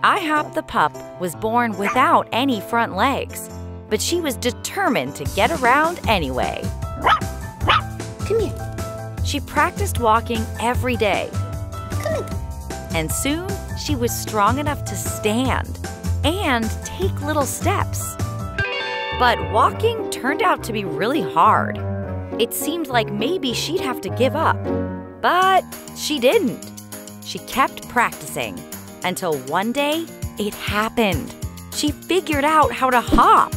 IHOP the pup was born without any front legs, but she was determined to get around anyway. Come here. She practiced walking every day. Come here. And soon, she was strong enough to stand and take little steps. But walking turned out to be really hard. It seemed like maybe she'd have to give up. But she didn't. She kept practicing until one day, it happened. She figured out how to hop.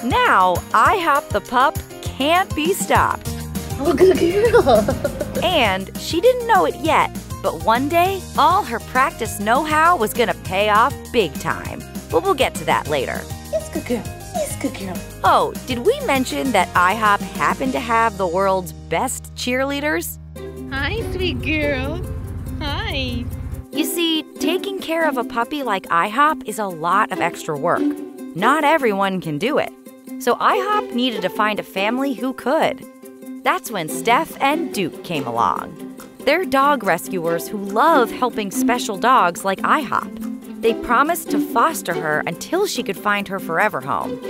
Now, IHOP the pup can't be stopped. Oh, good girl. And she didn't know it yet, but one day, all her practice know-how was gonna pay off big time. But we'll get to that later. Yes, good girl. Yes, good girl. Oh, did we mention that IHOP happened to have the world's best cheerleaders? Hi, sweet girl. Hi. You see, taking care of a puppy like IHOP is a lot of extra work. Not everyone can do it. So IHOP needed to find a family who could. That's when Steph and Duke came along. They're dog rescuers who love helping special dogs like IHOP. They promised to foster her until she could find her forever home.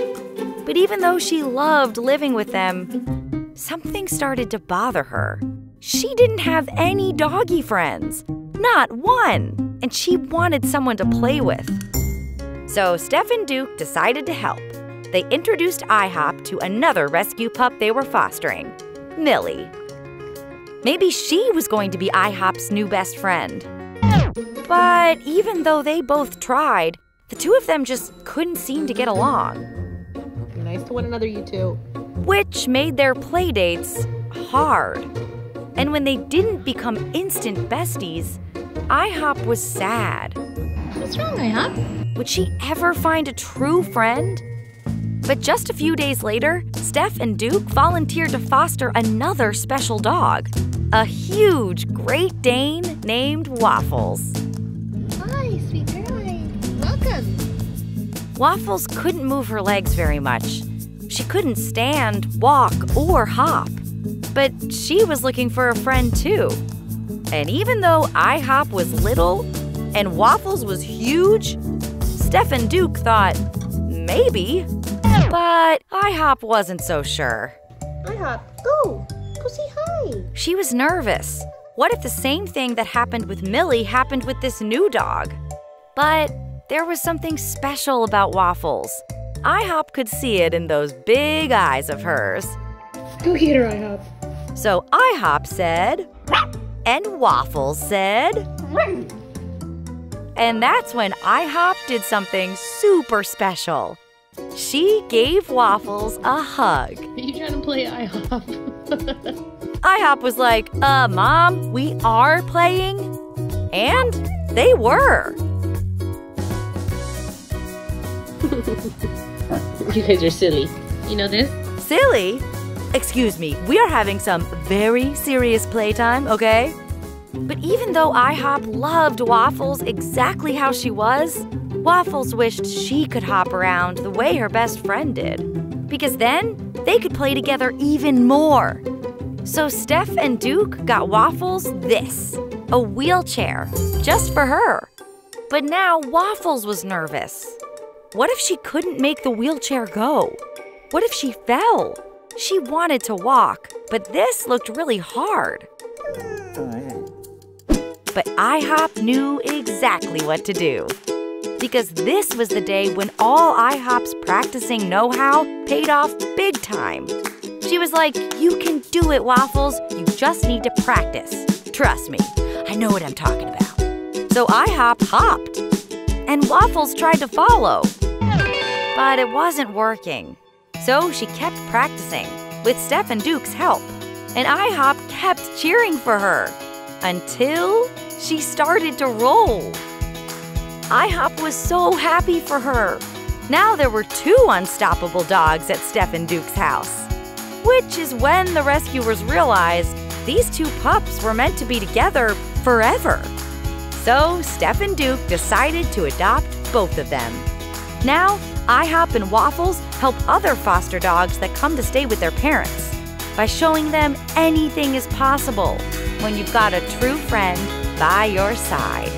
But even though she loved living with them, something started to bother her. She didn't have any doggy friends. Not one. And she wanted someone to play with. So Steph and Duke decided to help. They introduced IHOP to another rescue pup they were fostering, Millie. Maybe she was going to be IHOP's new best friend. But even though they both tried, the two of them just couldn't seem to get along. Be nice to one another, you two. Which made their play dates hard. And when they didn't become instant besties, IHOP was sad. What's wrong, IHOP? Would she ever find a true friend? But just a few days later, Steph and Duke volunteered to foster another special dog, a huge Great Dane named Waffles. Hi, sweet girl. Welcome. Waffles couldn't move her legs very much. She couldn't stand, walk, or hop. But she was looking for a friend too. And even though IHOP was little and Waffles was huge, Steph and Duke thought, maybe. But IHOP wasn't so sure. IHOP, go. Go say hi. She was nervous. What if the same thing that happened with Millie happened with this new dog? But there was something special about Waffles. IHOP could see it in those big eyes of hers. Go get her, IHOP. So IHOP said, and Waffles said, and that's when IHOP did something super special. She gave Waffles a hug. Are you trying to play IHOP? IHOP was like, Mom, we are playing. And they were. You guys are silly. You know this? Silly? Excuse me, we are having some very serious playtime, okay? But even though IHOP loved Waffles exactly how she was, Waffles wished she could hop around the way her best friend did. Because then they could play together even more. So Steph and Duke got Waffles this, a wheelchair, just for her. But now Waffles was nervous. What if she couldn't make the wheelchair go? What if she fell? She wanted to walk, but this looked really hard. But IHOP knew exactly what to do. Because this was the day when all IHOP's practicing know-how paid off big time. She was like, you can do it, Waffles. You just need to practice. Trust me, I know what I'm talking about. So IHOP hopped, and Waffles tried to follow. But it wasn't working. So she kept practicing, with Steph and Duke's help. And IHOP kept cheering for her, until she started to roll. IHOP was so happy for her. Now there were 2 unstoppable dogs at Steph and Duke's house. Which is when the rescuers realized these 2 pups were meant to be together forever. So Steph and Duke decided to adopt both of them. Now, IHOP and Waffles help other foster dogs that come to stay with their parents by showing them anything is possible when you've got a true friend by your side.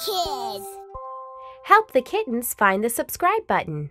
kids. Help the kittens find the subscribe button.